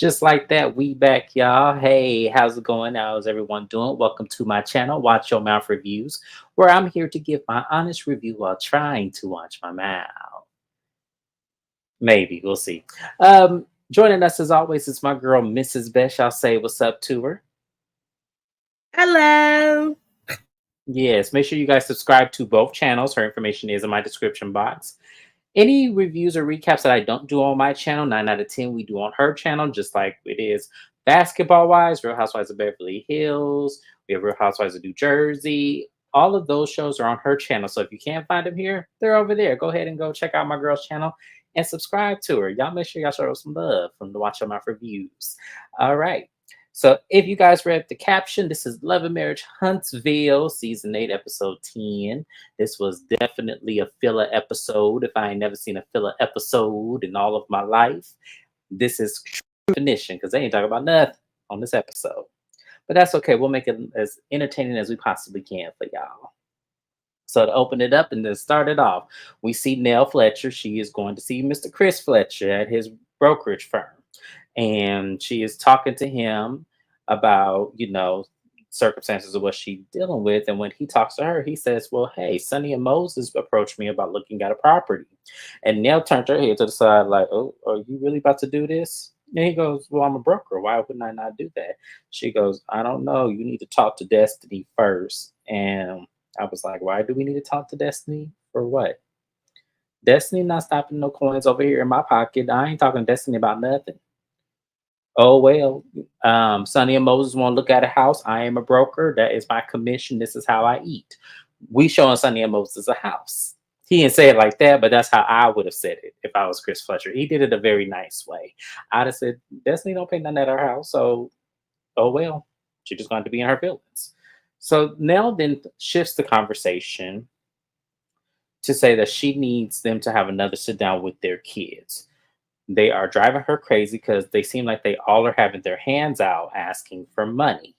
Just like that, we back, y'all. Hey, how's it going? How's everyone doing? Welcome to my channel, Watch Your Mouth Reviews, where I'm here to give my honest review while trying to watch my mouth. Maybe, we'll see. Joining us as always is my girl, Mrs. Besh. I'll say what's up to her. Hello. Yes, make sure you guys subscribe to both channels. Her information is in my description box. Any reviews or recaps that I don't do on my channel, 9 out of 10 we do on her channel, just like it is basketball wise, Real Housewives of Beverly Hills, we have Real Housewives of New Jersey. All of those shows are on her channel. So if you can't find them here, they're over there. Go ahead and go check out my girl's channel and subscribe to her. Y'all make sure y'all show her some love from the Watch Your Mouth Reviews. All right. So if you guys read the caption, this is Love and Marriage Huntsville, Season 8, Episode 10. This was definitely a filler episode. If I ain't never seen a filler episode in all of my life, this is true definition because they ain't talking about nothing on this episode. But that's okay. We'll make it as entertaining as we possibly can for y'all. So to open it up and then start it off, we see Nell Fletcher. She is going to see Mr. Chris Fletcher at his brokerage firm. And she is talking to him about, circumstances of what she's dealing with. And when he talks to her, he says, well, hey, Sonny and Moses approached me about looking at a property. And Nell turned her head to the side like, oh, are you really about to do this? And he goes, well, I'm a broker. Why wouldn't I not do that? She goes, I don't know. You need to talk to Destiny first. And I was like, why do we need to talk to Destiny? For what? Destiny not stopping no coins over here in my pocket. I ain't talking to Destiny about nothing. Oh well, Sonny and Moses want to look at a house. I am a broker. That is my commission. This is how I eat. We showing Sonny and Moses a house. He didn't say it like that, but that's how I would have said it if I was Chris Fletcher. He did it a very nice way. I'd have said, Destiny don't pay nothing at our house, so oh well. She's just going to be in her feelings. So Nell then shifts the conversation to say that she needs them to have another sit down with their kids. They are driving her crazy because they seem like they all are having their hands out asking for money.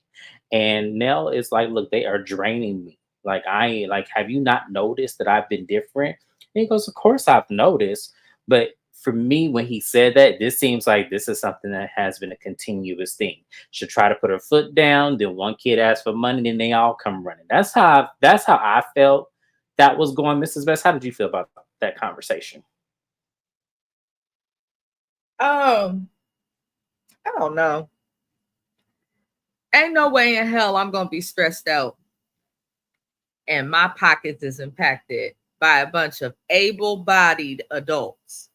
And Nell is like, look, they are draining me. Like, have you not noticed that I've been different? And he goes, of course I've noticed. But for me, when he said that, this seems like this is something that has been a continuous thing. She'll try to put her foot down, then one kid asks for money, then they all come running. That's how I felt that was going. Mrs. Best, how did you feel about that conversation? Um, I don't know. Ain't no way in hell I'm gonna be stressed out and my pockets is impacted by a bunch of able-bodied adults.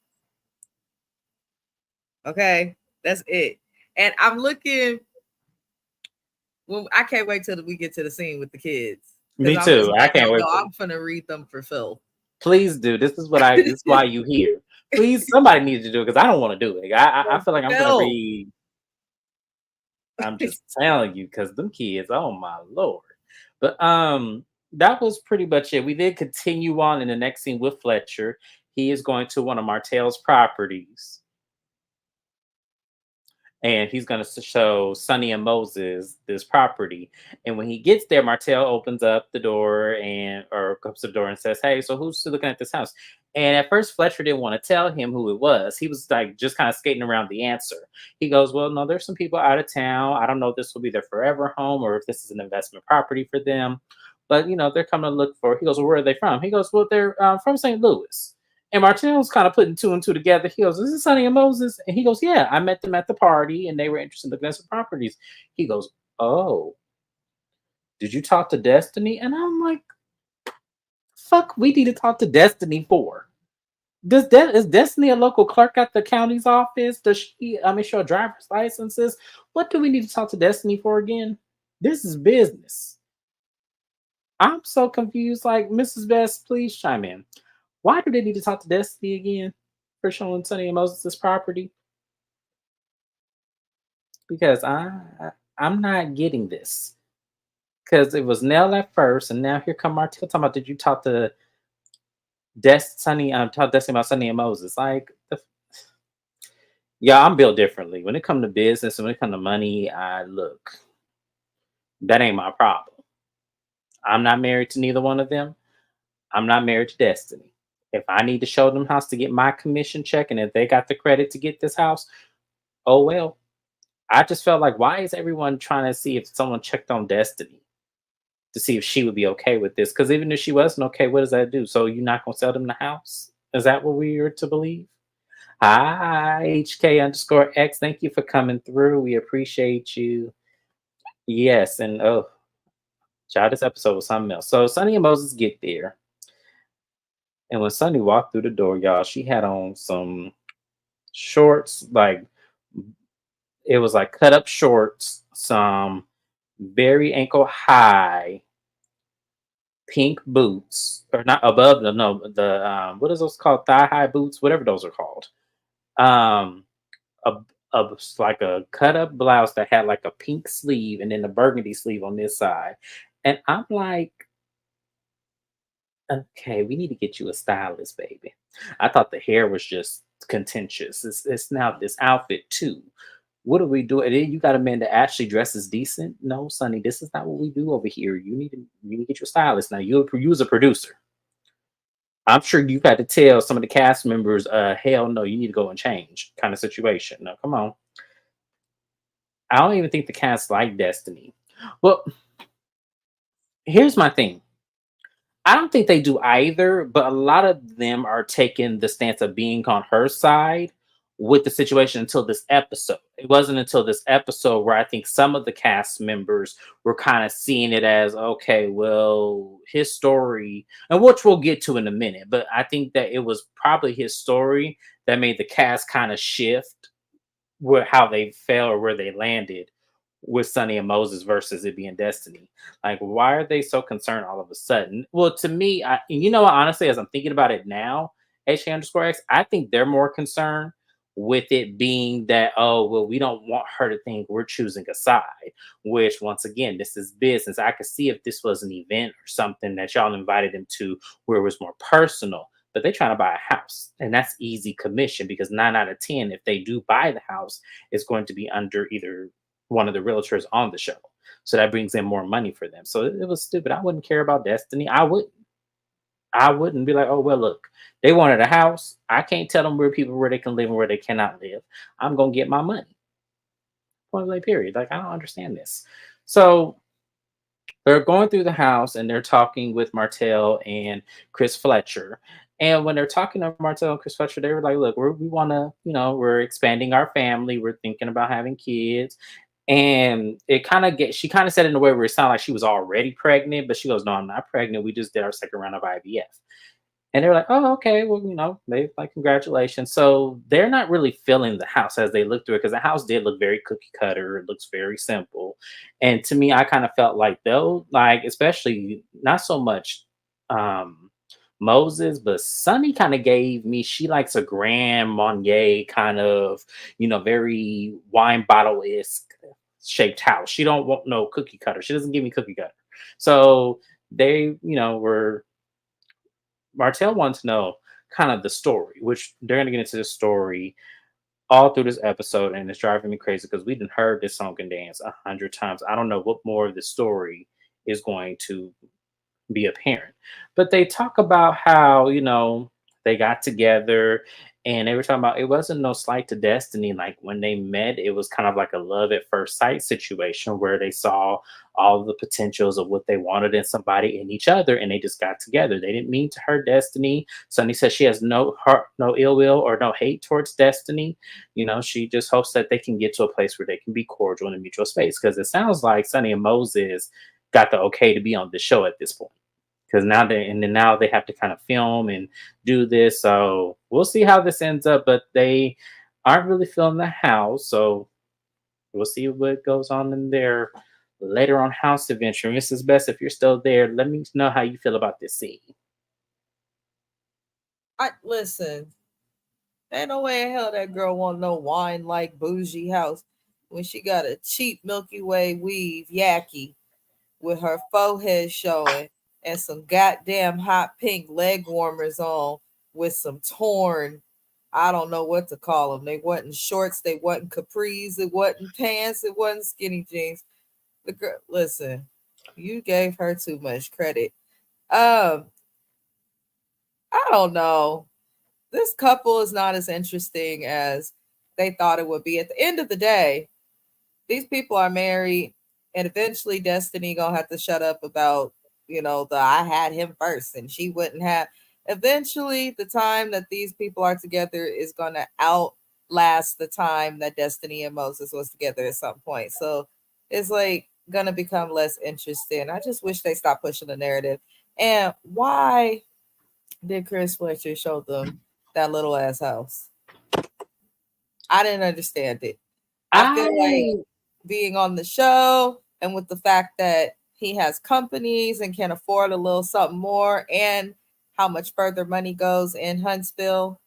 Okay, that's it. And I'm looking. Well, I can't wait till we get to the scene with the kids. Me I'm just too. I like, can't wait. I'm gonna read them for Phil. Please do. This is why you here. Please, somebody needs to do it because I don't want to do it. I feel like I'm gonna read. I'm just telling you because them kids, oh my lord. But that was pretty much it. We did continue on in the next scene with Fletcher. He is going to one of Martell's properties. And he's going to show Sonny and Moses this property. And when he gets there, Martell opens up the door or comes to the door and says, hey, so who's looking at this house? And at first, Fletcher didn't want to tell him who it was. He was like just kind of skating around the answer. He goes, well, no, there's some people out of town. I don't know if this will be their forever home or if this is an investment property for them. But, they're coming to look for. He goes, well, where are they from? He goes, well, they're from St. Louis. And Martell's kind of putting two and two together. He goes, "Is this Sonny and Moses?" And he goes, "Yeah, I met them at the party, and they were interested in looking at some properties." He goes, "Oh, did you talk to Destiny?" And I'm like, "Fuck, we need to talk to Destiny for." Is Destiny a local clerk at the county's office? Does she? Show driver's licenses. What do we need to talk to Destiny for again? This is business. I'm so confused. Like, Mrs. Best, please chime in. Why do they need to talk to Destiny again for showing Sonny and Moses' property? Because I'm not getting this. Because it was Nell at first, and now here come Martell talking about, did you talk to Destiny? Talk Destiny about Sonny and Moses. Like, yeah, I'm built differently. When it comes to business and when it comes to money, that ain't my problem. I'm not married to neither one of them. I'm not married to Destiny. If I need to show them house to get my commission check, and if they got the credit to get this house, oh well. I just felt like, why is everyone trying to see if someone checked on Destiny to see if she would be okay with this? Because even if she wasn't okay, what does that do? So you're not gonna sell them the house? Is that what we are to believe? Hi, HK underscore X. Thank you for coming through. We appreciate you. Yes, and oh, child, this episode was something else. So Sonny and Moses get there, and when Sonny walked through the door, y'all, she had on some shorts, like it was like cut up shorts, some very ankle high pink boots, or not above the no the what is those called, thigh high boots, whatever those are called. Um, a, like a cut up blouse that had like a pink sleeve and then a burgundy sleeve on this side, and I'm like, okay, we need to get you a stylist, baby. I thought the hair was just contentious. It's now this outfit too. What do we do? And then you got a man that actually dresses decent. No, Sonny, this is not what we do over here. You need to get your stylist. Now you was a producer. I'm sure you've had to tell some of the cast members, hell no, you need to go and change kind of situation. No, come on. I don't even think the cast like Destiny. Well, here's my thing. I don't think they do either, but a lot of them are taking the stance of being on her side with the situation until this episode. It wasn't until this episode where I think some of the cast members were kind of seeing it as, okay, well, his story, and which we'll get to in a minute, but I think that it was probably his story that made the cast kind of shift where how they fell or where they landed with Sunny and Moses versus it being Destiny. Like, why are they so concerned all of a sudden? Well, to me, you know what, honestly, as I'm thinking about it now, HK underscore X, I think they're more concerned with it being that, oh, well, we don't want her to think we're choosing a side, which once again, this is business. I could see if this was an event or something that y'all invited them to where it was more personal. But they're trying to buy a house, and that's easy commission because 9 out of 10, if they do buy the house, it's going to be under either one of the realtors on the show. So that brings in more money for them. So it was stupid. I wouldn't care about Destiny. I wouldn't. I wouldn't be like, oh well, look, they wanted a house. I can't tell them where they can live and where they cannot live. I'm gonna get my money. Point blank. Period. Like I don't understand this. So they're going through the house and they're talking with Martell and Chris Fletcher. And when they're talking to Martell and Chris Fletcher, they were like, look, we want to, we're expanding our family. We're thinking about having kids. And it kind of she kind of said it in a way where it sounded like she was already pregnant, but she goes, no, I'm not pregnant. We just did our second round of IVF. And they're like, "Oh, okay. Well, they like congratulations." So they're not really feeling the house as they look through it because the house did look very cookie cutter. It looks very simple, and to me, I kind of felt like though, like especially not so much um Moses, but Sunny kind of gave me. She likes a Grand Marnier kind of, very wine bottle esque shaped house. She don't want no cookie cutter. She doesn't give me cookie cutter. So they, were Martell wants to know kind of the story, which they're going to get into the story all through this episode, and it's driving me crazy because we didn't heard this song and dance 100 times. I don't know what more of the story is going to be apparent. But they talk about how, they got together and they were talking about it wasn't no slight to Destiny. Like when they met, it was kind of like a love at first sight situation where they saw all the potentials of what they wanted in somebody in each other and they just got together. They didn't mean to hurt Destiny. Sunny says she has no heart, no ill will or no hate towards Destiny. She just hopes that they can get to a place where they can be cordial in a mutual space. Because it sounds like Sunny and Moses got the okay to be on the show at this point because now they have to kind of film and do this. So we'll see how this ends up. But they aren't really filming the house, so we'll see what goes on in there later on House Adventure. Mrs. Best, if you're still there, let me know how you feel about this scene. I listen. Ain't no way in hell that girl want no wine like bougie house when she got a cheap Milky Way weave yaki with her forehead showing and some goddamn hot pink leg warmers on with some torn, I don't know what to call them. They wasn't shorts, they wasn't capris, it wasn't pants, it wasn't skinny jeans. The girl, listen, you gave her too much credit. Um, I don't know. This couple is not as interesting as they thought it would be. At the end of the day, these people are married, and eventually Destiny gonna have to shut up about, the I had him first and she wouldn't have. Eventually, the time that these people are together is gonna outlast the time that Destiny and Moses was together at some point. So it's like gonna become less interesting. I just wish they stopped pushing the narrative. And why did Chris Fletcher show them that little ass house? I didn't understand it. I feel like I being on the show and with the fact that he has companies and can afford a little something more and how much further money goes in Huntsville,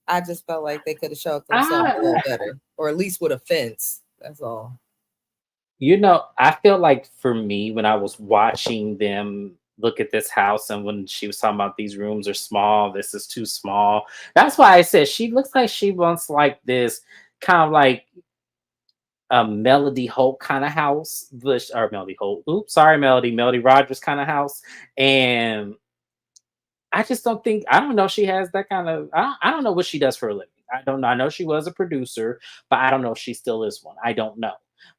I just felt like they could have showed them something a little I better, or at least with a fence. That's all. I feel like for me, when I was watching them look at this house and when she was talking about these rooms are small, this is too small. That's why I said she looks like she wants like this kind of like a Melody Hope kind of house, Bush or Melody Hope. Oops, sorry, Melody Rogers kind of house. And I just don't think I don't know if she has that kind of I don't know what she does for a living. I don't know. I know she was a producer, but I don't know if she still is one. I don't know.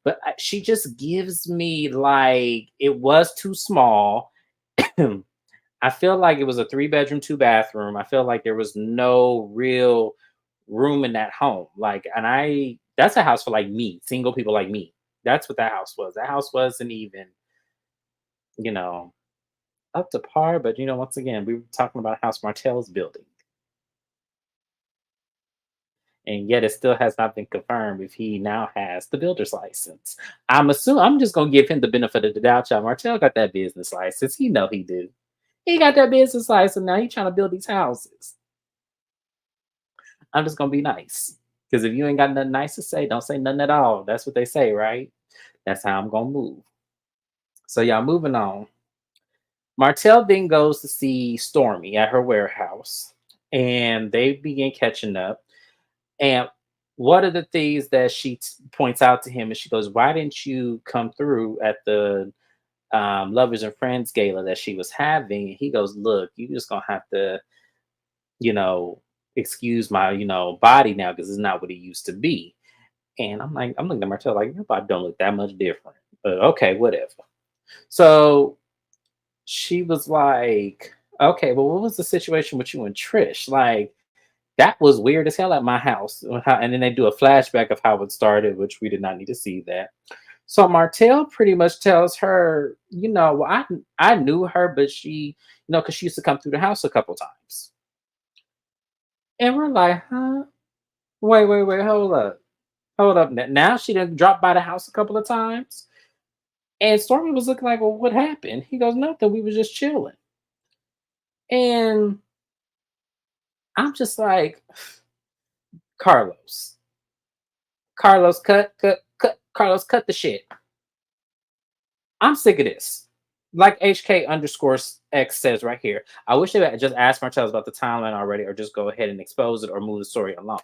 But she just gives me like it was too small. I feel like it was a 3 bedroom, 2 bathroom. I feel like there was no real room in that home. Like, and that's a house for like me, single people like me. That's what that house was. That house wasn't even, you know, up to par. But once again, we were talking about a house Martell's building, and yet it still has not been confirmed if he now has the builder's license. I'm just gonna give him the benefit of the doubt. Y'all, Martell got that business license. He know he do. He got that business license. Now he trying to build these houses. I'm just gonna be nice. Because if you ain't got nothing nice to say, don't say nothing at all. That's what they say, right? That's how I'm gonna move. So y'all moving on. Martell then goes to see Stormy at her warehouse, and they begin catching up. And one of the things that she points out to him is she goes, "Why didn't you come through at the lovers and friends gala that she was having?" And he goes, "Look, you just gonna have to, you know, excuse my, body now because it's not what it used to be." And I'm looking at Martell like, your body don't look that much different. But okay, whatever. So she was like, okay, well, what was the situation with you and Trish? Like, that was weird as hell at my house. And then they do a flashback of how it started, which we did not need to see that. So Martell pretty much tells her, well, I knew her, but she, because she used to come through the house a couple times. And we're like, huh? Wait, hold up. Hold up. Now she done dropped by the house a couple of times. And Stormy was looking like, well, what happened? He goes, nothing. We was just chilling. And I'm just like, Carlos. Carlos, cut. Carlos, cut the shit. I'm sick of this. Like HK underscore X says right here. I wish they had just asked Martellus about the timeline already, or just go ahead and expose it or move the story along.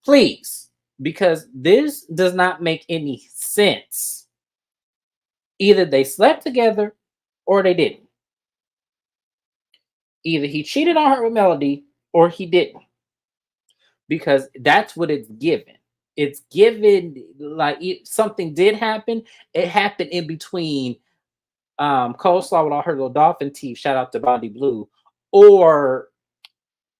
Please. Because this does not make any sense. Either they slept together or they didn't. Either he cheated on her with Melody or he didn't. Because that's what it's given. It's given like something did happen. It happened in between Coleslaw with all her little dolphin teeth. Shout out to Bondi Blue. Or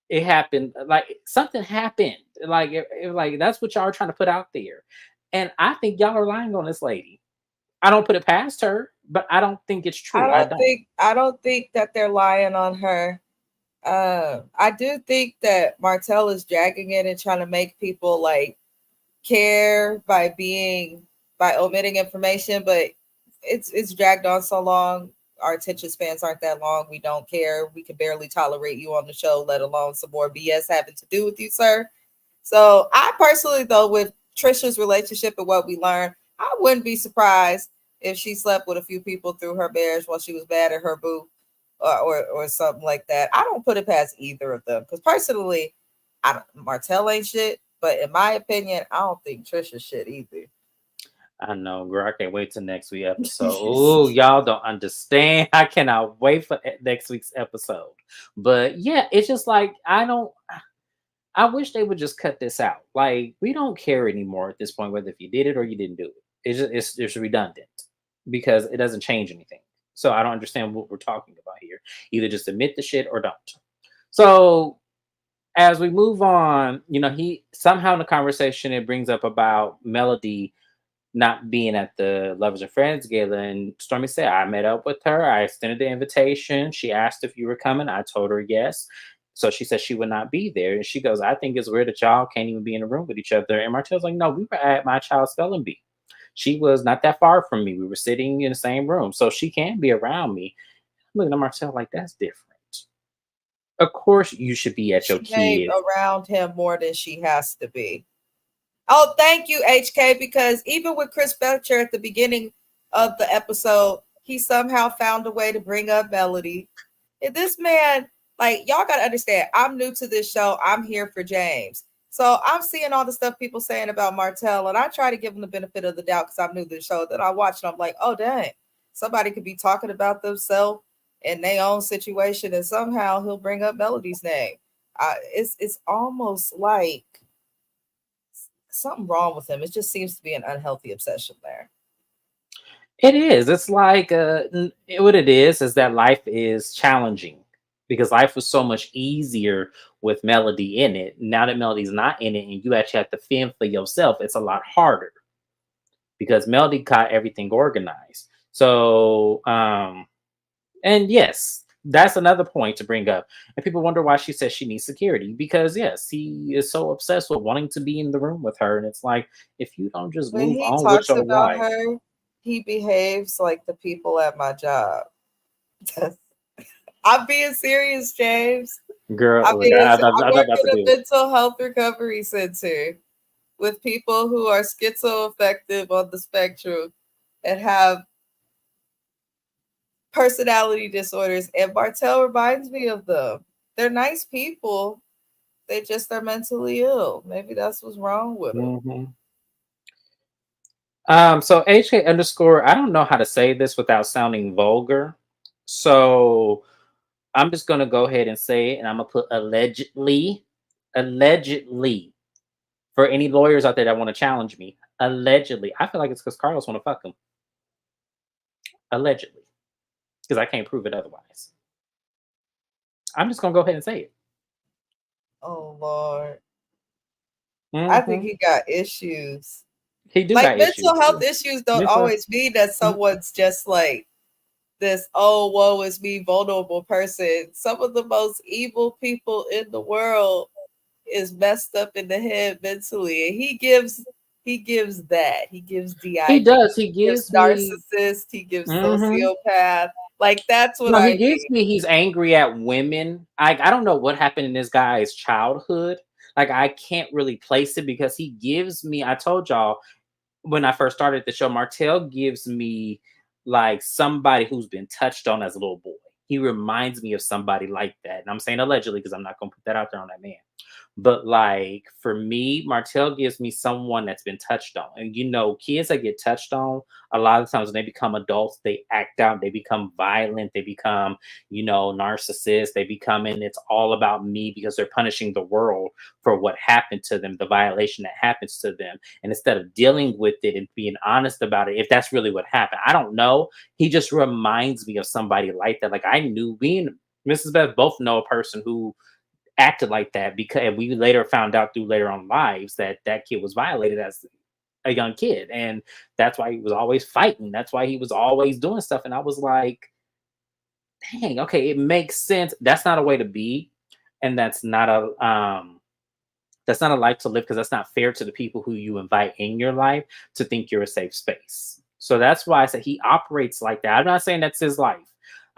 it happened like something happened. Like like that's what y'all are trying to put out there. And I think y'all are lying on this lady. I don't put it past her, but I don't think it's I true. I don't don't. think I don't think that they're lying on her. I do think that Martell is dragging it and trying to make people like care by omitting information, but it's dragged on so long. Our attention spans aren't that long. We don't care. We can barely tolerate you on the show, let alone some more BS having to do with you, sir. So I personally, though, with Trisha's relationship and what we learned, I wouldn't be surprised if she slept with a few people through her marriage while she was mad at her boo, or something like that. I don't put it past either of them because personally, Martell ain't shit. But in my opinion, I don't think Trisha's shit either. I know, girl. I can't wait till next week's episode. Oh, y'all don't understand. I cannot wait for next week's episode. But yeah, it's just like I wish they would just cut this out. Like, we don't care anymore at this point whether if you did it or you didn't do it. It's redundant because it doesn't change anything. So I don't understand what we're talking about here. Either just admit the shit or don't. So as we move on, he somehow in the conversation it brings up about Melody not being at the Lovers and Friends gala. And Stormy said, I met up with her. I extended the invitation. She asked if you were coming. I told her yes. So she said she would not be there. And she goes, I think it's weird that y'all can't even be in a room with each other. And Martell's like, no, we were at my child's spelling bee. She was not that far from me. We were sitting in the same room. So she can be around me. I'm looking at Martell like, that's different. Of course you should be at your She ain't kids. around him more than she has to be. Oh, thank you, HK, because even with Chris Belcher at the beginning of the episode, he somehow found a way to bring up Melody. And this man, like, y'all got to understand, I'm new to this show. I'm here for James. So I'm seeing all the stuff people saying about Martell, and I try to give him the benefit of the doubt because I'm new to the show. Then I watch it, I'm like, oh, dang, somebody could be talking about themselves in their own situation, and somehow he'll bring up Melody's name. It's almost like something wrong with him. It just seems to be an unhealthy obsession there. It is. It's like what it is that life is challenging because life was so much easier with Melody in it. Now that Melody's not in it and you actually have to fend for yourself, it's a lot harder because Melody got everything organized. So, and yes, that's another point to bring up. And people wonder why she says she needs security because, yes, he is so obsessed with wanting to be in the room with her. And it's like, if you don't just When move he on with talks your about life. her, he behaves like the people at my job. I'm being serious, James. Girl, I'm look, I'm not working about to a do it. mental health recovery center with people who are schizoaffective on the spectrum and have personality disorders. And Bartell reminds me of them. They're nice people. They just are mentally ill. Maybe that's what's wrong with them. Mhm. So HK underscore, I don't know how to say this without sounding vulgar. So I'm just gonna go ahead and say it, and I'm gonna put allegedly, allegedly for any lawyers out there that want to challenge me. Allegedly, I feel like it's because Carlos want to fuck him. Allegedly, because I can't prove it otherwise. I'm just gonna go ahead and say it. Oh Lord. I think Hmm. he got issues. He do Like got mental issues. health issues don't Mental. always mean that someone's just like this, oh, woe is me, vulnerable person. Some of the most evil people in the world is messed up in the head mentally. And he gives that. He gives He DID, does. He he gives gives me. narcissist, he gives Mhm. sociopath. Like that's what No, he I gives mean. me he's angry at women. I don't know what happened in this guy's childhood. Like I can't really place it because he gives me. I told y'all when I first started the show, Martell gives me like somebody who's been touched on as a little boy. He reminds me of somebody like that, and I'm saying allegedly because I'm not gonna put that out there on that man. But like for me, Martell gives me someone that's been touched on. And kids that get touched on, a lot of times when they become adults, they act out, they become violent, they become, narcissists, they become, and it's all about me because they're punishing the world for what happened to them, the violation that happens to them. And instead of dealing with it and being honest about it, if that's really what happened, I don't know. He just reminds me of somebody like that. Like I knew we and Mrs. Beth both know a person who acted like that because we later found out through later on lives that that kid was violated as a young kid, and that's why he was always fighting, that's why he was always doing stuff. And I was like, dang, okay, it makes sense. That's not a way to be, and that's not a life to live because that's not fair to the people who you invite in your life to think you're a safe space. So that's why I said he operates like that. I'm not saying that's his life.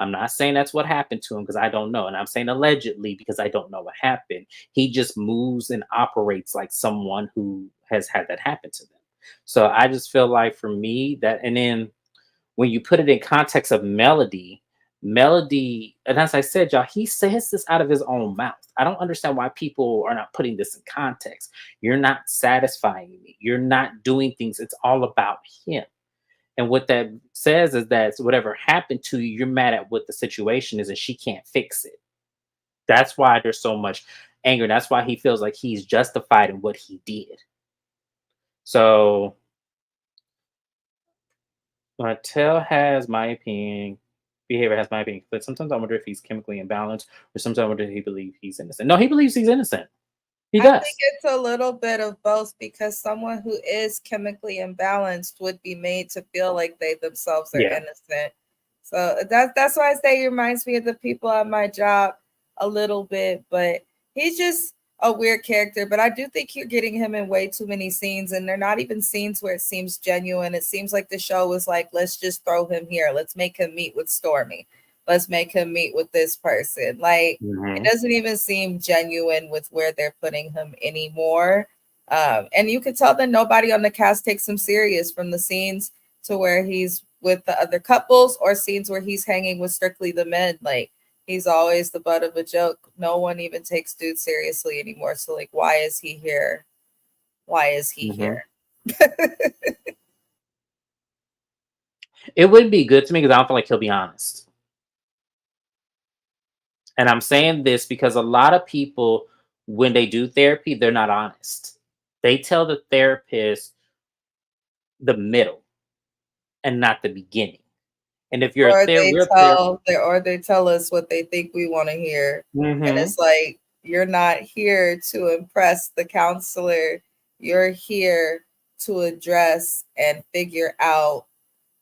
I'm not saying that's what happened to him because I don't know. And I'm saying allegedly because I don't know what happened. He just moves and operates like someone who has had that happen to them. So I just feel like for me that, and then when you put it in context of Melody, and as I said, y'all, he says this out of his own mouth. I don't understand why people are not putting this in context. You're not satisfying me. You're not doing things. It's all about him. And what that says is that whatever happened to you, you're mad at what the situation is and she can't fix it. That's why there's so much anger. That's why he feels like he's justified in what he did. So Martell has my opinion. Behavior has my opinion, but sometimes I wonder if he's chemically imbalanced, or sometimes I wonder if he believes he's innocent. No, he believes he's innocent. He I think does. it's a little bit of both because someone who is chemically imbalanced would be made to feel like they themselves are Yeah. innocent. So that's why I say he reminds me of the people at my job a little bit, but he's just a weird character. But I do think you're getting him in way too many scenes, and they're not even scenes where it seems genuine. It seems like the show was like, let's just throw him here. Let's make him meet with Stormy. Let's make him meet with this person. Like, it Hmm. doesn't even seem genuine with where they're putting him anymore. And you could tell that nobody on the cast takes him serious, from the scenes to where he's with the other couples or scenes where he's hanging with strictly the men. Like, he's always the butt of a joke. No one even takes dude seriously anymore. So like, why is he here? Why is he Hmm. here? It would be good to me because I don't feel like he'll be honest. And I'm saying this because a lot of people, when they do therapy, they're not honest. They tell the therapist the middle and not the beginning. And if you're a real therapist, Or they tell us what they think we want to hear. And hmm, it's like, you're not here to impress the counselor. You're here to address and figure out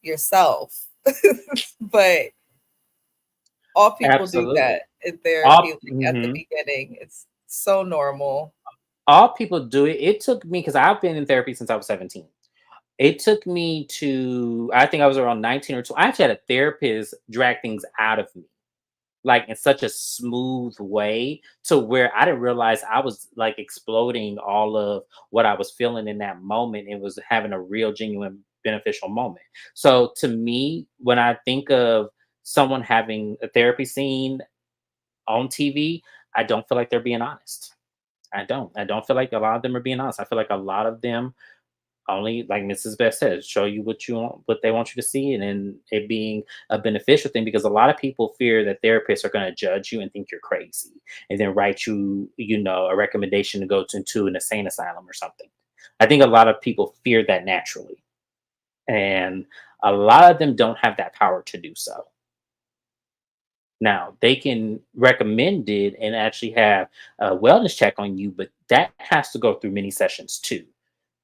yourself. But all people do absolutely. that in therapy, All like at the mhm. beginning. It's so normal. All people do it. It took me because I've been in therapy since I was 17. It took me to, I think I was around 19 or 20. I actually had a therapist drag things out of me, like in such a smooth way to where I didn't realize I was like exploding all of what I was feeling in that moment. It was having a real, genuine, beneficial moment. So to me, when I think of someone having a therapy scene on TV, I don't feel like they're being honest. I don't. I don't feel like a lot of them are being honest. I feel like a lot of them only, like Mrs. Best said, show you what you want, what they want you to see, and then it being a beneficial thing because a lot of people fear that therapists are going to judge you and think you're crazy, and then write you, a recommendation to go to an insane asylum or something. I think a lot of people fear that naturally, and a lot of them don't have that power to do so. Now, they can recommend it and actually have a wellness check on you, but that has to go through many sessions too.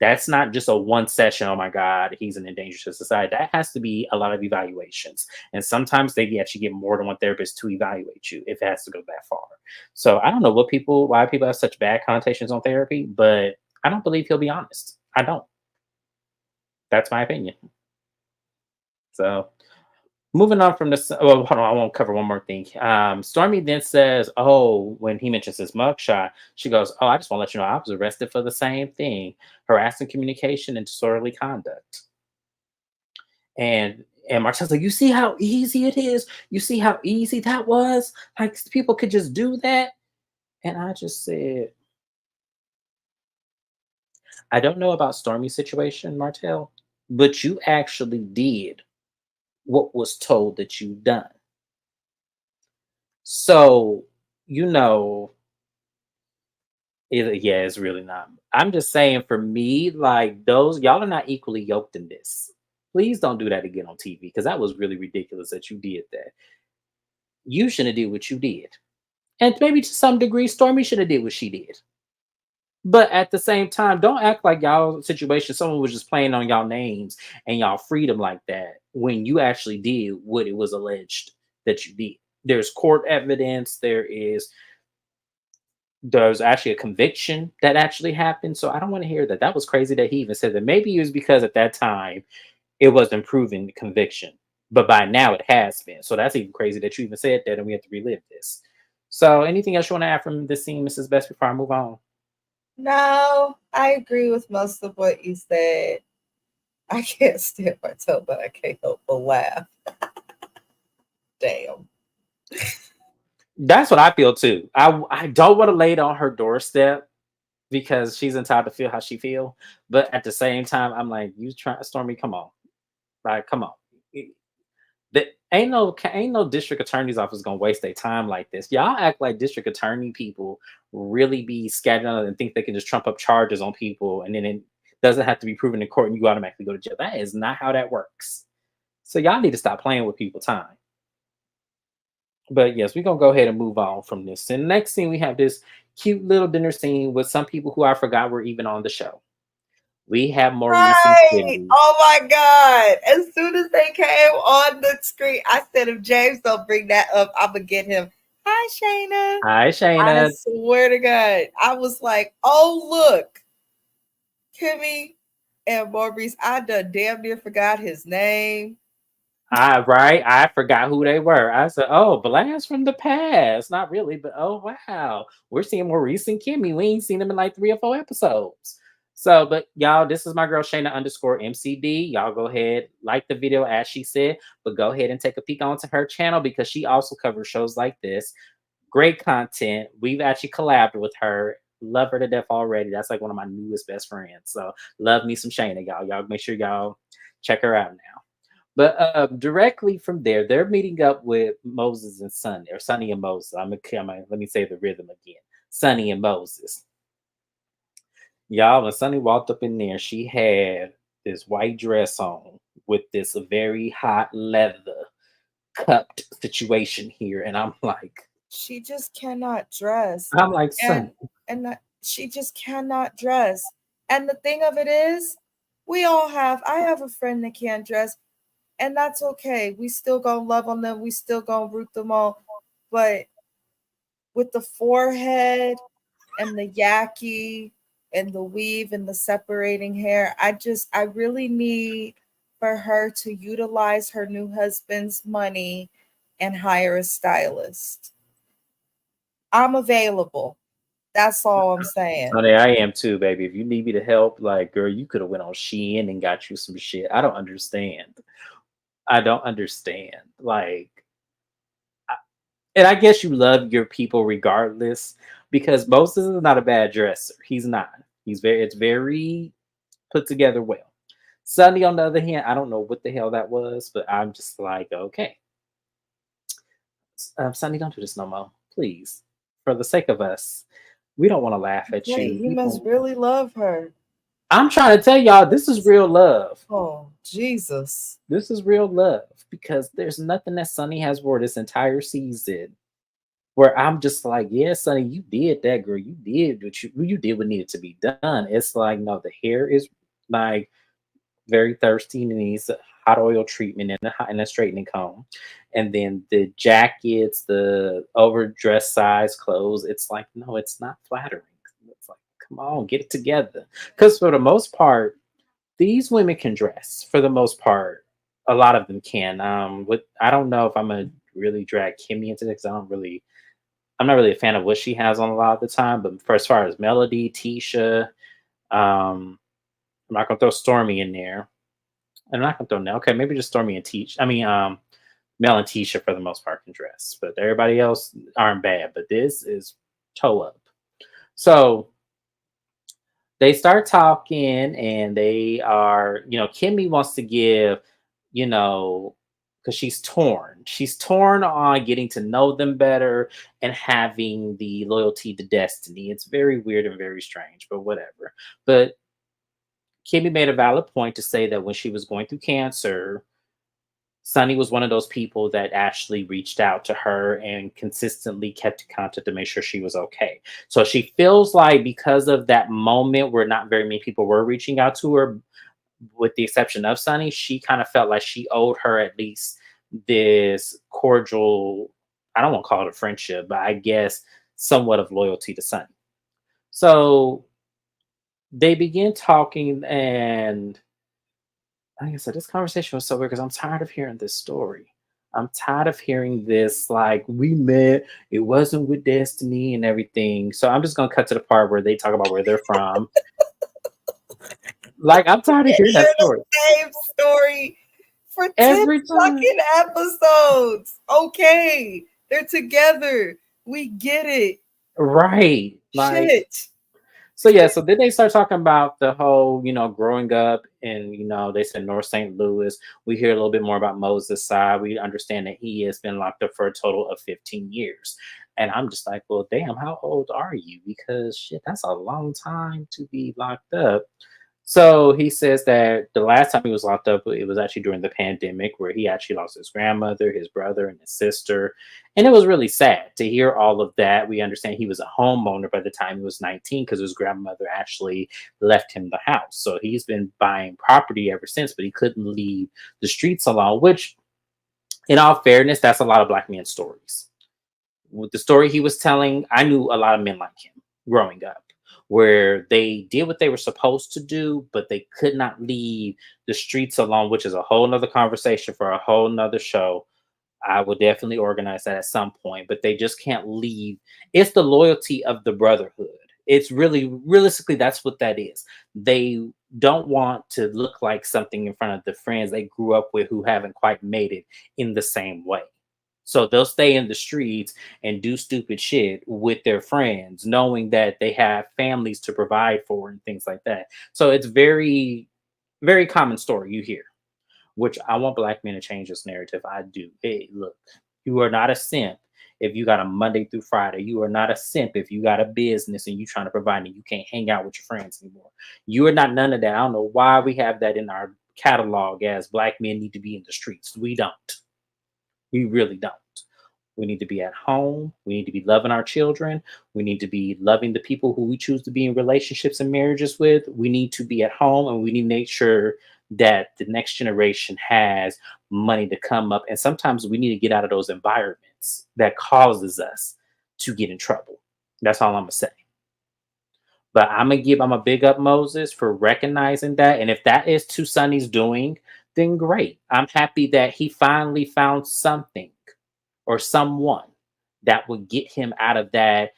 That's not just a one session. Oh my God, he's an endangered to society. That has to be a lot of evaluations. And sometimes they actually get more than one therapist to evaluate you if it has to go that far. So I don't know why people have such bad connotations on therapy, but I don't believe he'll be honest. I don't. That's my opinion. So moving on from this, well, hold on, I won't cover one more thing. Stormy then says, "Oh, when he mentions his mugshot, she goes, "Oh, I just want to let you know I was arrested for the same thing, harassing communication and disorderly conduct." And Marcel's like, "You see how easy it is? You see how easy that was? Like people could just do that." And I just said, "I don't know about Stormy's situation, Martell, but you actually did what was told that you done. So, you know." Yeah, it's really not. I'm just saying for me, like those y'all are not equally yoked in this. Please don't do that again on TV because that was really ridiculous that you did that. You shouldn't have did what you did. And maybe to some degree, Stormy should have did what she did. But at the same time, don't act like y'all situation, someone was just playing on y'all names and y'all freedom like that when you actually did what it was alleged that you did. There's court evidence, there's actually a conviction that actually happened. So I don't want to hear that. That was crazy that he even said that. Maybe it was because at that time it wasn't proven conviction, but by now it has been. So that's even crazy that you even said that and we have to relive this. So anything else you want to add from this scene, Mrs. Best, before I move on? No, I agree with most of what you said. I can't stand myself, but I can't help but laugh. Damn. That's what I feel too. I don't want to lay it on her doorstep because she's entitled to feel how she feel. But at the same time, I'm like, you try Stormy, come on. Like, come on. The ain't no district attorney's office gonna waste their time like this. Y'all act like district attorney people really be scattered and think they can just trump up charges on people, and then it doesn't have to be proven in court, and you automatically go to jail. That is not how that works. So y'all need to stop playing with people's time. But yes, we're gonna go ahead and move on from this. And next scene, we have this cute little dinner scene with some people who I forgot were even on the show. We have Maurice and Right. Kimmy. Oh my God. As soon as they came on the screen, I said, if James don't bring that up, I'm going to get him. Hi, Shayna. Hi, I Shayna. swear to God. I was like, oh, look. Kimmy and Maurice. I done damn near forgot his name. I forgot who they were. I said, "Oh, blast from the past." Not really, but oh wow, we're seeing Maurice and Kimmy. We ain't seen them in like 3 or 4 episodes. So, but y'all, this is my girl Shayna underscore MCD. Y'all go ahead, like the video as she said, but go ahead and take a peek onto her channel because she also covers shows like this. Great content. We've actually collabed with her. Love her to death already. That's like one of my newest best friends. So love me some Shayna, y'all. Y'all make sure y'all check her out now. But directly from there, they're meeting up with Moses and Sonny, or Sonny and Moses. Let me say the rhythm again. Sonny and Moses. Y'all, when Sonny walked up in there, she had this white dress on with this very hot leather cupped situation here. And She just cannot dress. I'm like, Sonny. She just cannot dress. And the thing of it is, I have a friend that can't dress, and that's okay. We still gonna love on them. We still gonna root them on. But with the forehead and the yaki and the weave and the separating hair, I really need for her to utilize her new husband's money and hire a stylist. I'm available. That's all I'm saying. Honey, I am too, baby. If you need me to help, like, girl, you could have went on Shein and got you some shit. I don't understand. I don't understand. Like, and I guess you love your people regardless, because Moses is not a bad dresser. He's not. It's very put together well. Sunny, on the other hand, I don't know what the hell that was, but I'm just like, okay, Sunny, don't do this no more, please, for the sake of us. We don't want to laugh at Wait, you. he must really love her. I'm trying to tell y'all, this is real love. Oh, Jesus. This is real love because there's nothing that Sunny has wore this entire season where I'm just like, yeah, Sonny, you did that, girl. You did you did what needed to be done. It's like, no, the hair is like very thirsty and needs a hot oil treatment and a straightening comb. And then the jackets, the overdressed size clothes, it's like, no, it's not flattering. It's like, come on, get it together. Because for the most part, these women can dress. For the most part, a lot of them can. I don't know if I'm gonna really drag Kimmy into this. I'm not really a fan of what she has on a lot of the time, but for as far as Melody, Tisha, I'm not gonna throw Stormy in there. I'm not gonna throw Nell. Okay, maybe just Stormy and Tisha. Mel and Tisha for the most part can dress, but everybody else aren't bad. But this is toe up. So they start talking, and they are, Kimmy wants to give, because she's torn. She's torn on getting to know them better and having the loyalty to Destiny. It's very weird and very strange, but whatever. But Kimmy made a valid point to say that when she was going through cancer, Sunny was one of those people that actually reached out to her and consistently kept in contact to make sure she was okay. So she feels like because of that moment where not very many people were reaching out to her, with the exception of Sunny, she kind of felt like she owed her at least this cordial, I don't want to call it a friendship, but I guess somewhat of loyalty to Sunny. So they begin talking, and like I said, this conversation was so weird because I'm tired of hearing this story. I'm tired of hearing this, like, we met, it wasn't with Destiny and everything. So I'm just gonna cut to the part where they talk about where they're from. Like, I'm tired of hearing that Hear the story. same story for 10 Every time. fucking episodes. Okay. They're together. We get it. Right. Like, Shit. So yeah, so then they start talking about the whole, growing up in, they said North St. Louis. We hear a little bit more about Moses' side. We understand that he has been locked up for a total of 15 years. And I'm just like, well, damn, how old are you? Because shit, that's a long time to be locked up. So he says that the last time he was locked up, it was actually during the pandemic, where he actually lost his grandmother, his brother, and his sister. And it was really sad to hear all of that. We understand he was a homeowner by the time he was 19 because his grandmother actually left him the house. So he's been buying property ever since, but he couldn't leave the streets alone, which, in all fairness, that's a lot of black men stories. With the story he was telling, I knew a lot of men like him growing up, where they did what they were supposed to do, but they could not leave the streets alone, which is a whole nother conversation for a whole nother show. I will definitely organize that at some point, but they just can't leave. It's the loyalty of the brotherhood. It's really, realistically, that's what that is. They don't want to look like something in front of the friends they grew up with who haven't quite made it in the same way. So they'll stay in the streets and do stupid shit with their friends, knowing that they have families to provide for and things like that. So it's very, very common story you hear, which I want black men to change this narrative. I do. Hey, look, you are not a simp if you got a Monday through Friday. You are not a simp if you got a business and you trying to provide and you can't hang out with your friends anymore. You are not none of that. I don't know why we have that in our catalog as black men need to be in the streets. We don't. We really don't. We need to be at home. We need to be loving our children. We need to be loving the people who we choose to be in relationships and marriages with. We need to be at home and we need to make sure that the next generation has money to come up. And sometimes we need to get out of those environments that causes us to get in trouble. That's all I'm gonna say. But I'm a big up Moses for recognizing that. And if that is to Sonny's doing, then great. I'm happy that he finally found something or someone that would get him out of that,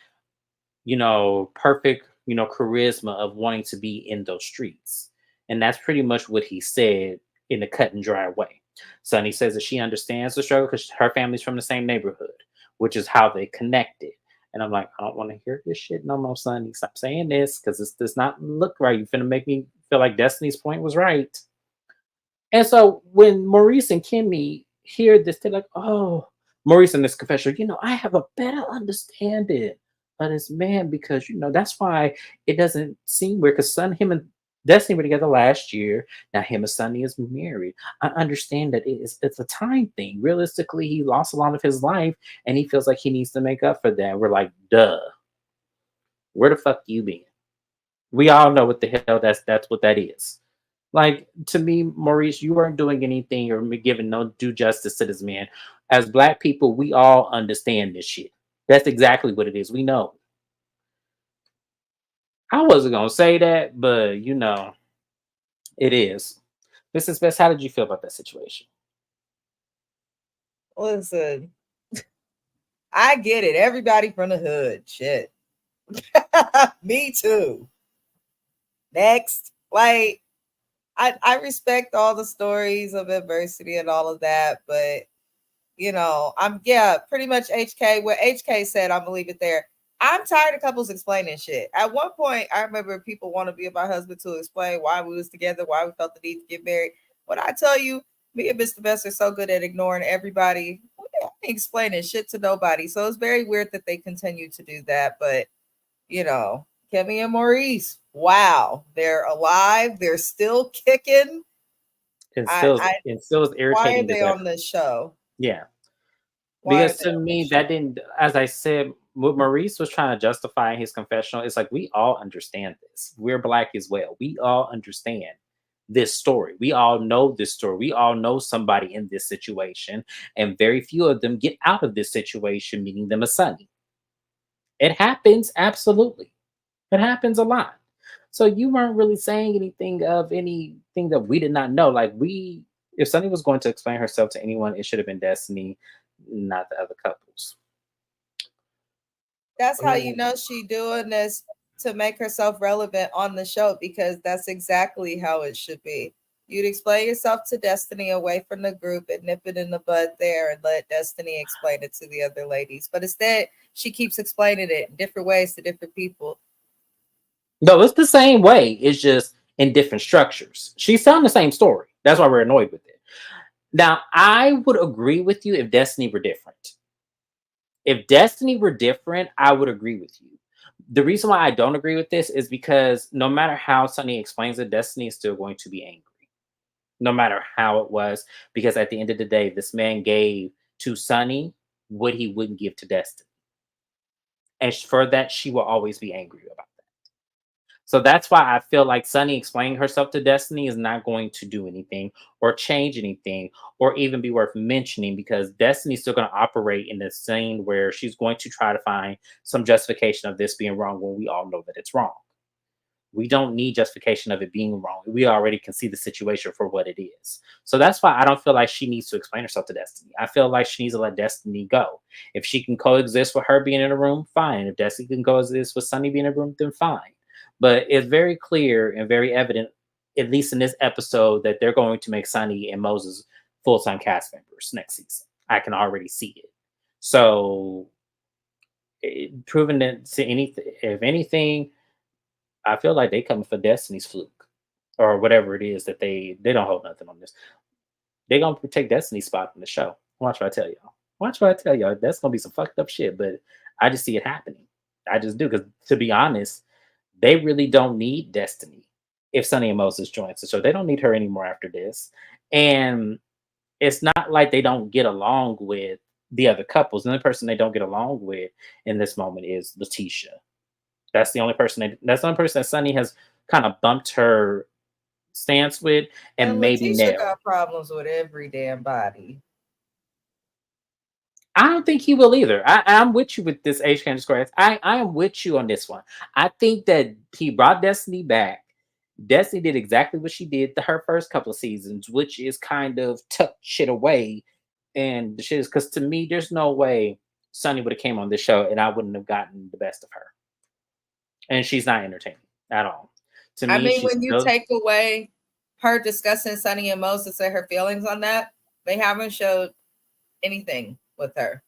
perfect, charisma of wanting to be in those streets. And that's pretty much what he said in a cut and dry way. Sonny says that she understands the struggle because her family's from the same neighborhood, which is how they connected. And I'm like, I don't want to hear this shit no more, Sonny. Stop saying this because this does not look right. You're finna make me feel like Destiny's point was right. And so when Maurice and Kimmy hear this, they're like, oh, Maurice in this confession, I have a better understanding of this man because, that's why it doesn't seem weird because him and Destiny were together last year. Now him and Sonny is married. I understand that it's a time thing. Realistically, he lost a lot of his life and he feels like he needs to make up for that. We're like, duh, where the fuck you been? We all know what the hell that's what that is. Like to me, Maurice, you weren't doing anything or giving no due justice to this man. As black people, we all understand this shit. That's exactly what it is. We know. I wasn't gonna say that, but it is. Mrs. Best, how did you feel about that situation? Listen, I get it. Everybody from the hood. Shit. Me too. Next. Like, I respect all the stories of adversity and all of that, but I'm pretty much HK. What HK said, I'm gonna leave it there. I'm tired of couples explaining shit. At one point, I remember people want to be my husband to explain why we was together, why we felt the need to get married. When I tell you, me and Mr. Best are so good at ignoring everybody, we ain't explaining shit to nobody. So it's very weird that they continue to do that. But Kevin and Maurice, wow, they're alive. They're still kicking. It still is Why are irritating they as on ever. this show? Yeah. Why are Because they to on this me, that show? didn't, as I said, what Maurice was trying to justify in his confessional, it's like we all understand this. We're black as well. We all understand this story. We all know this story. We all know somebody in this situation, and very few of them get out of this situation, meaning them a Sonny. It happens, absolutely. It happens a lot. So you weren't really saying anything of anything that we did not know. Like if Sunny was going to explain herself to anyone, it should have been Destiny, not the other couples. That's how you Oh, know she doing this to make herself relevant on the show because that's exactly how it should be. You'd explain yourself to Destiny away from the group and nip it in the bud there and let Destiny explain it to the other ladies. But instead, she keeps explaining it in different ways to different people. No, it's the same way. It's just in different structures. She's telling the same story. That's why we're annoyed with it. Now, I would agree with you if Destiny were different. If Destiny were different, I would agree with you. The reason why I don't agree with this is because no matter how Sunny explains it, Destiny is still going to be angry. No matter how it was, because at the end of the day, this man gave to Sunny what he wouldn't give to Destiny. And for that, she will always be angry about that. So that's why I feel like Sunny explaining herself to Destiny is not going to do anything or change anything or even be worth mentioning because Destiny's still going to operate in this scene where she's going to try to find some justification of this being wrong when we all know that it's wrong. We don't need justification of it being wrong. We already can see the situation for what it is. So that's why I don't feel like she needs to explain herself to Destiny. I feel like she needs to let Destiny go. If she can coexist with her being in a room, fine. If Destiny can coexist with Sunny being in a room, then fine. But it's very clear and very evident, at least in this episode, that they're going to make Sunny and Moses full-time cast members next season. I can already see it. So, proving that to anything, if anything, I feel like they coming for Destiny's fluke or whatever it is that they don't hold nothing on this. They gonna take Destiny's spot in the show. Watch what I tell y'all. Watch what I tell y'all. That's gonna be some fucked up shit, but I just see it happening. I just do because to be honest, they really don't need Destiny if Sonny and Moses joins the show. They don't need her anymore after this. And it's not like they don't get along with the other couples. The only person they don't get along with in this moment is Letitia. That's the only person that Sunny has kind of bumped her stance with, And and maybe Letitia Nell. got problems with every damn body. I don't think he will either. I'm with you with this H. Candy Square. I am with you on this one. I think that he brought Destiny back. Destiny did exactly what she did to her first couple of seasons, which is kind of tuck shit away. And the shit is because to me, there's no way Sunny would have came on this show and I wouldn't have gotten the best of her. And she's not entertaining at all. To I me, mean, she's when you still take away her discussing Sunny and Moses and her feelings on that, they haven't showed anything with her.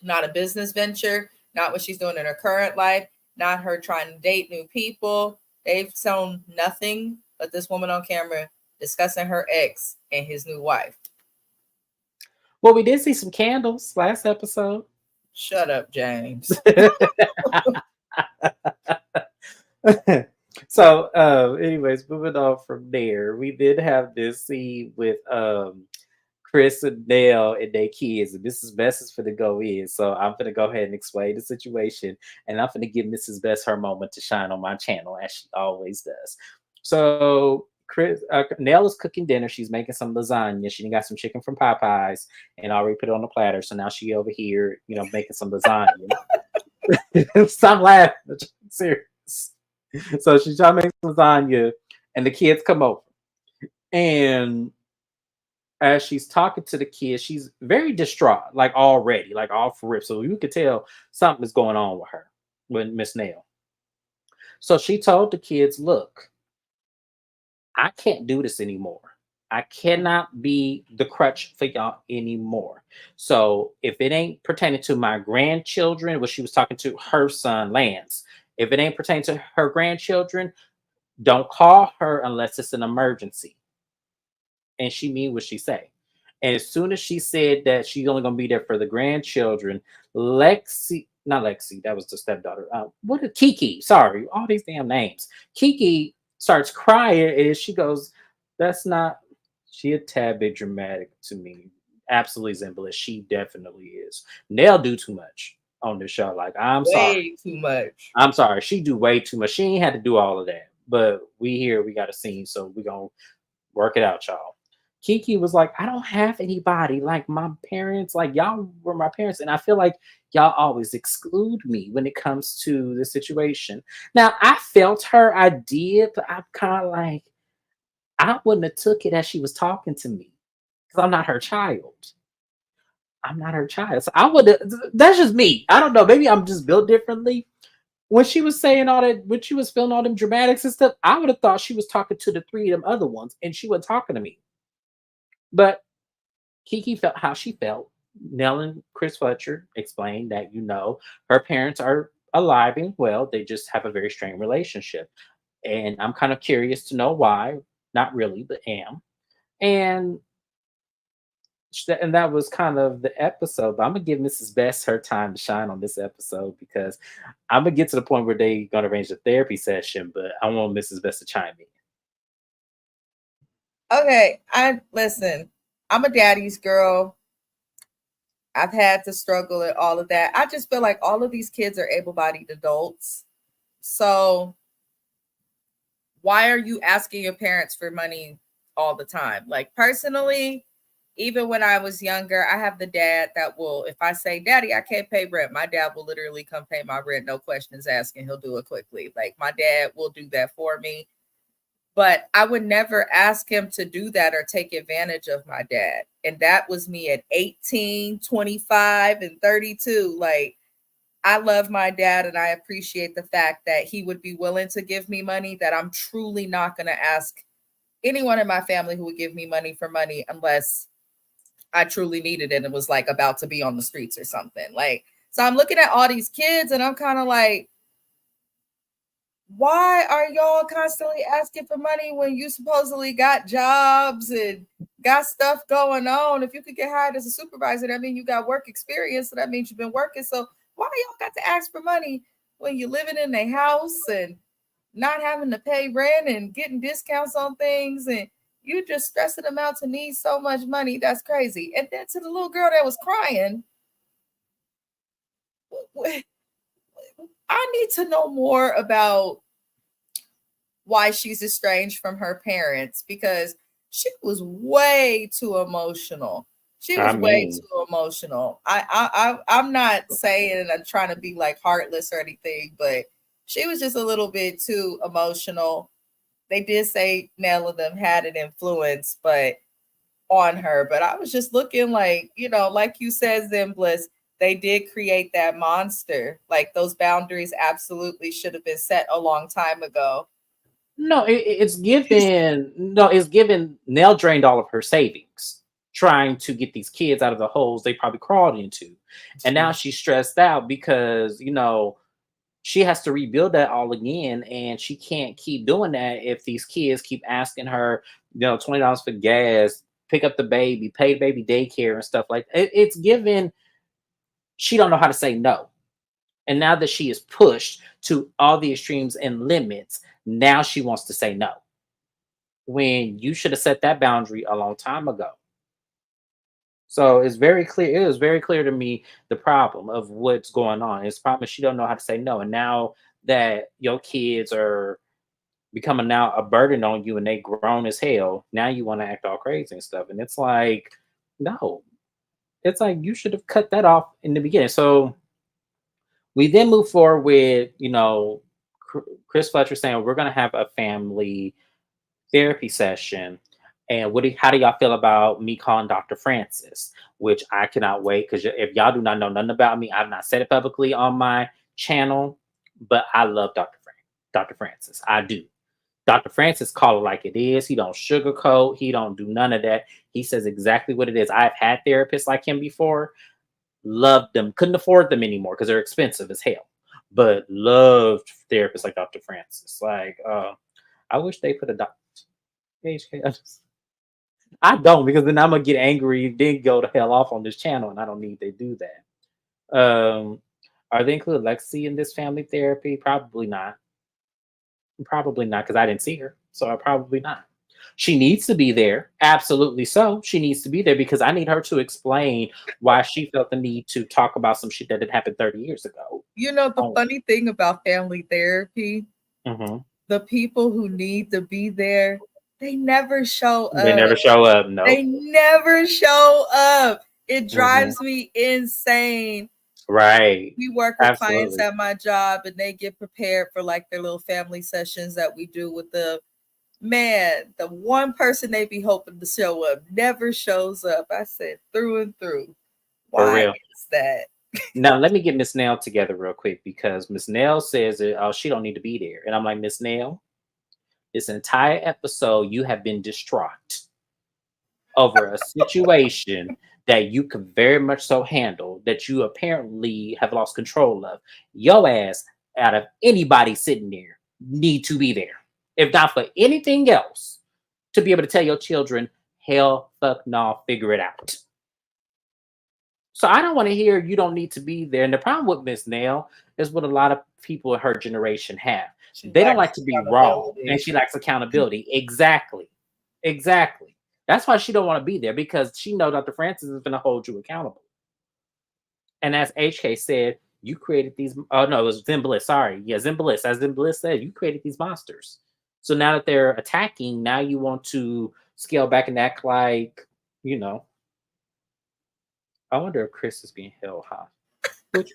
Not a business venture, not what she's doing in her current life, not her trying to date new people. They've shown nothing but this woman on camera discussing her ex and his new wife. well, we did see some candles last episode. Shut up, James. So, anyways, moving on from there, we did have this scene with Chris and Nell and their kids, and Mrs. Best is gonna go in. So I'm gonna go ahead and explain the situation, and I'm gonna give Mrs. Best her moment to shine on my channel as she always does. So Nell is cooking dinner. She's making some lasagna. She got some chicken from Popeyes and already put it on the platter. So now she over here, making some lasagna. Stop laughing. I'm serious. So she's trying to make some lasagna, and the kids come over. And as she's talking to the kids, she's very distraught, like already, like all for rip. So you could tell something is going on with her, with Miss Nail. So she told the kids, look, I can't do this anymore. I cannot be the crutch for y'all anymore. So if it ain't pertaining to my grandchildren, well, she was talking to her son, Lance. If it ain't pertaining to her grandchildren, don't call her unless it's an emergency. And she mean what she say. And as soon as she said that she's only gonna be there for the grandchildren, not Lexi, that was the stepdaughter. What is Kiki? Sorry, all these damn names. Kiki starts crying and she goes, "That's not." She a tad bit dramatic to me. Absolutely Zimbalist. She definitely is. Nell do too much on this show. Like, I'm sorry. Way too much. I'm sorry. She do way too much. She ain't had to do all of that. But we got a scene, so we gonna work it out, y'all. Kiki was like, I don't have anybody like my parents. Like, y'all were my parents. And I feel like y'all always exclude me when it comes to the situation. Now, I felt her, I did, but I'm kind of like, I wouldn't have took it as she was talking to me because I'm not her child. I'm not her child. So I would have, that's just me. I don't know. Maybe I'm just built differently. When she was saying all that, when she was feeling all them dramatics and stuff, I would have thought she was talking to the three of them other ones and she wasn't talking to me. But Kiki felt how she felt. Nell and Chris Fletcher explained that, her parents are alive and well. They just have a very strained relationship. And I'm kind of curious to know why. Not really, but am. And and that was kind of the episode. But I'm gonna give Mrs. Best her time to shine on this episode because I'm gonna get to the point where they gonna arrange a therapy session, but I want Mrs. Best to chime in. Okay, I listen. I'm a daddy's girl. I've had to struggle and all of that. I just feel like all of these kids are able-bodied adults. So why are you asking your parents for money all the time? Like personally, even when I was younger, I have the dad that will, if I say, Daddy, I can't pay rent, my dad will literally come pay my rent, no questions asked, and he'll do it quickly. Like my dad will do that for me. But I would never ask him to do that or take advantage of my dad. And that was me at 18, 25, and 32. Like, I love my dad and I appreciate the fact that he would be willing to give me money, that I'm truly not going to ask anyone in my family who would give me money for money unless I truly needed it and was like about to be on the streets or something. Like, so I'm looking at all these kids and I'm kind of like, why are y'all constantly asking for money when you supposedly got jobs and got stuff going on? If you could get hired as a supervisor, that means you got work experience. So that means you've been working. So why y'all got to ask for money when you're living in a house and not having to pay rent and getting discounts on things, and you just stressing them out to need so much money? That's crazy. And then to the little girl that was crying, I need to know more about why she's estranged from her parents, because she was way too emotional. She I was way mean, too emotional. I'm not saying and I'm trying to be like heartless or anything, but she was just a little bit too emotional. They did say none of them had an influence, but on her. But I was just looking like, like you said, Zimbliss, they did create that monster. Like those boundaries absolutely should have been set a long time ago. no, it's given. Nell drained all of her savings trying to get these kids out of the holes they probably crawled into, and now she's stressed out because she has to rebuild that all again, and she can't keep doing that if these kids keep asking her, $20 for gas, pick up the baby, pay baby daycare and stuff like that. It's given. She don't know how to say no. And now that she is pushed to all the extremes and limits, now she wants to say no. When you should have set that boundary a long time ago. So it's very clear. It was very clear to me the problem of what's going on. It's problem is she don't know how to say no. And now that your kids are becoming now a burden on you and they grown as hell, now you want to act all crazy and stuff. And it's like, no. It's like you should have cut that off in the beginning. So we then move forward with, Chris Fletcher saying we're going to have a family therapy session. And how do y'all feel about me calling Dr. Francis? Which I cannot wait because if y'all do not know nothing about me, I've not said it publicly on my channel, but I love Dr. Francis. I do. Dr. Francis call it like it is. He don't sugarcoat. He don't do none of that. He says exactly what it is. I've had therapists like him before. Loved them. Couldn't afford them anymore because they're expensive as hell. But loved therapists like Dr. Francis. Like, I wish they put a doctor. I don't, because then I'm gonna get angry, then go to hell off on this channel, and I don't need to do that. Are they include Lexi in this family therapy? Probably not. Probably not, because I didn't see her, so probably not. She needs to be there, absolutely so. She needs to be there because I need her to explain why she felt the need to talk about some shit that had happened 30 years ago. The Oh. funny thing about family therapy, Mm-hmm. the people who need to be there, they never show They up. never show up. No. They never show up. It Mm-hmm. drives me insane. Right. We work with clients Absolutely. at my job and they get prepared for like their little family sessions that we do with the one person they be hoping to show up never shows up. I said through and through. For Why real. is that? Now let me get Miss Nell together real quick because Miss Nell says that she don't need to be there. And I'm like, Miss Nell, this entire episode you have been distraught over a situation that you could very much so handle. that you apparently have lost control of. Your ass, out of anybody sitting there, need to be there. If not for anything else, to be able to tell your children, hell, fuck no, figure it out. So I don't want to hear you don't need to be there. And the problem with Miss Nail is what a lot of people in her generation have. She They don't lacks like to be wrong, and accountability. she lacks accountability. Exactly. Exactly. That's why she don't want to be there, because she know Dr. Francis is going to hold you accountable. And as HK said, you created these. Oh no, it was Zen Bliss. Sorry, yeah, Zen Bliss. As Zen Bliss said, you created these monsters. So now that they're attacking, now you want to scale back and act like, you know. I wonder if Chris is being held hostage. Which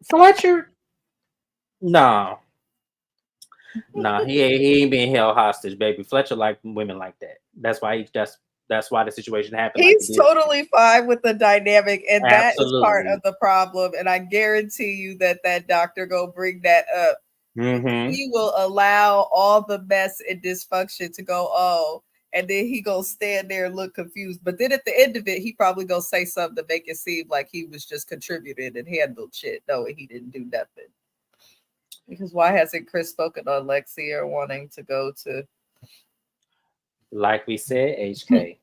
Fletcher? No, no, he ain't being held hostage, baby. Fletcher like women like that. That's why the situation happened like it He's did. totally fine with the dynamic, and that is part Absolutely. of the problem. And I guarantee you that doctor go bring that up. Mm-hmm. He will allow all the mess and dysfunction to go on, and then he gonna stand there and look confused. But then at the end of it, he probably gonna say something to make it seem like he was just contributed and handled shit. No, he didn't do nothing. Because why hasn't Chris spoken on Lexi or wanting to go to? Like we said, HK,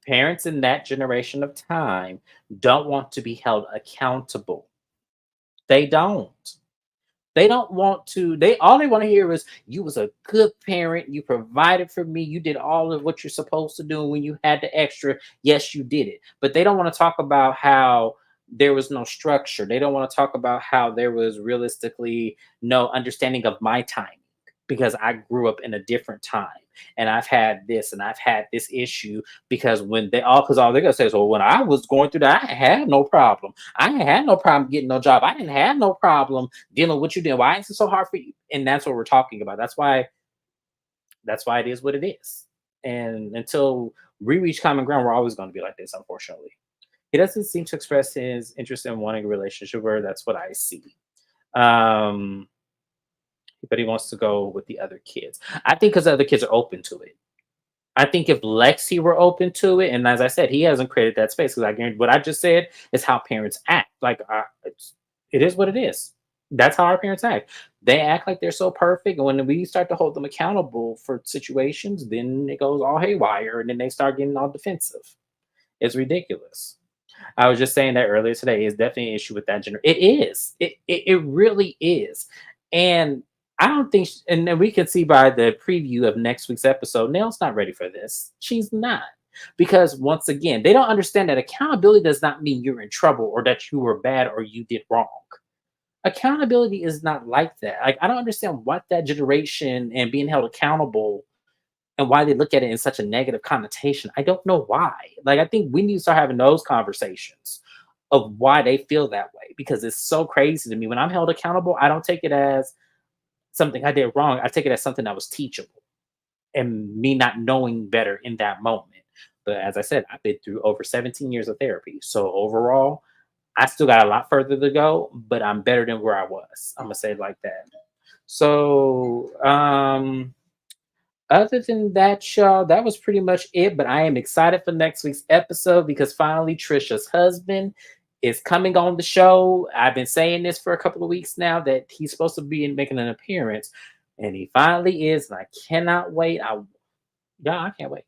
parents in that generation of time don't want to be held accountable. They don't. They don't want to. They all they want to hear is you was a good parent. You provided for me. You did all of what you're supposed to do. When you had the extra, yes, you did it. But they don't want to talk about how there was no structure. They don't want to talk about how there was realistically no understanding of my timing, because I grew up in a different time, and I've had this and I've had this issue. Because when they all, because all they're gonna say is, well, when I was going through that, I had no problem. I ain't had no problem getting no job. I didn't have no problem dealing with what you did. Why is it so hard for you? And that's what we're talking about. That's why it is what it is. And until we reach common ground, we're always going to be like this, unfortunately. He doesn't seem to express his interest in wanting a relationship, where that's what I see. Um, but he wants to go with the other kids. I think because the other kids are open to it. I think if Lexi were open to it, and as I said, he hasn't created that space, because I guarantee what I just said is how parents act. Like, it is what it is. That's how our parents act. They act like they're so perfect, and when we start to hold them accountable for situations, then it goes all haywire, and then they start getting all defensive. It's ridiculous. I was just saying that earlier today. Is definitely an issue with that gender. It is. It really is. And I don't think, and then we can see by the preview of next week's episode, Nell's not ready for this. She's not. Because once again, they don't understand that accountability does not mean you're in trouble or that you were bad or you did wrong. Accountability is not like that. Like, I don't understand what that generation and being held accountable and why they look at it in such a negative connotation. I don't know why. Like, I think we need to start having those conversations of why they feel that way, because it's so crazy to me. When I'm held accountable, I don't take it as something I did wrong. I take it as something that was teachable and me not knowing better in that moment. But as I said, I've been through over 17 years of therapy. So overall, I still got a lot further to go, but I'm better than where I was. I'm gonna say it like that. So other than that, y'all, that was pretty much it. But I am excited for next week's episode, because finally Trisha's husband is coming on the show. I've been saying this for a couple of weeks now, that he's supposed to be making an appearance, and he finally is. And I cannot wait. I can't wait.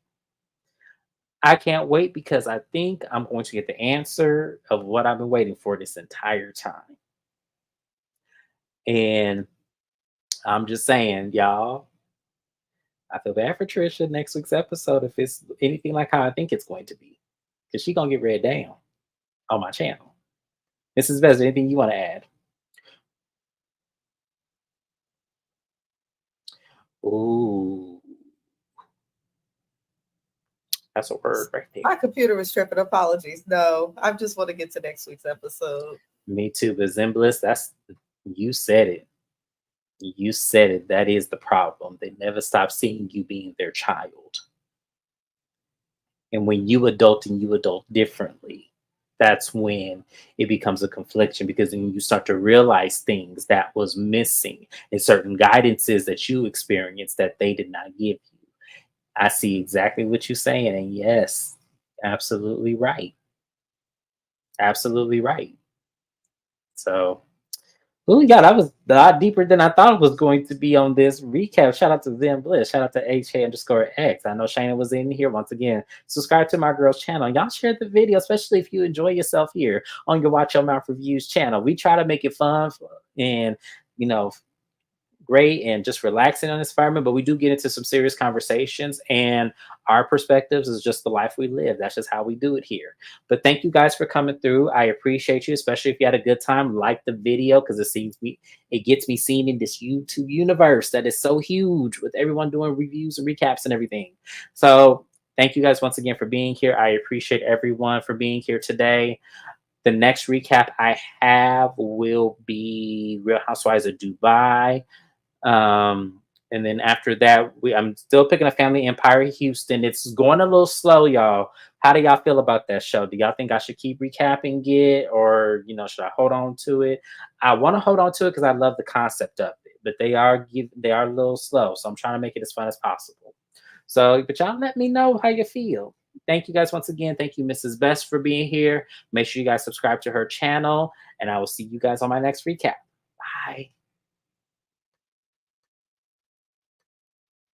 I can't wait, because I think I'm going to get the answer of what I've been waiting for this entire time. And I'm just saying, y'all, I feel bad for Trisha next week's episode if it's anything like how I think it's going to be, because she's gonna get read down on my channel. Mrs. Vez, anything you want to add? Ooh, that's a word right there. My computer was tripping. Apologies. No, I just want to get to next week's episode. Me too. The Zimbliss, that's, you said it. You said it. That is the problem. They never stop seeing you being their child. And when you adult and you adult differently, that's when it becomes a confliction, because then you start to realize things that was missing and certain guidances that you experienced that they did not give you. I see exactly what you're saying. And yes, absolutely right. Absolutely right. So, oh yeah, that was a lot deeper than I thought it was going to be on this recap. Shout out to Zen Bliss. Shout out to HA_X. I know Shayna was in here once again. Subscribe to my girl's channel. Y'all share the video, especially if you enjoy yourself here on your Watch Your Mouth Reviews channel. We try to make it fun and, you know, great and just relaxing on this environment, but we do get into some serious conversations, and our perspectives is just the life we live. That's just how we do it here. But thank you guys for coming through. I appreciate you, especially if you had a good time. Like the video because it gets me seen in this YouTube universe that is so huge with everyone doing reviews and recaps and everything. So thank you guys once again for being here. I appreciate everyone for being here today. The next recap I have will be Real Housewives of Dubai. And then after that, I'm still picking a Family Empire Houston. It's going a little slow, y'all. How do y'all feel about that show? Do y'all think I should keep recapping it, or should I hold on to it? I want to hold on to it because I love the concept of it, but they are a little slow, so I'm trying to make it as fun as possible. So, but y'all let me know how you feel. Thank you guys once again. Thank you, Mrs. Best, for being here. Make sure you guys subscribe to her channel, and I will see you guys on my next recap. Bye.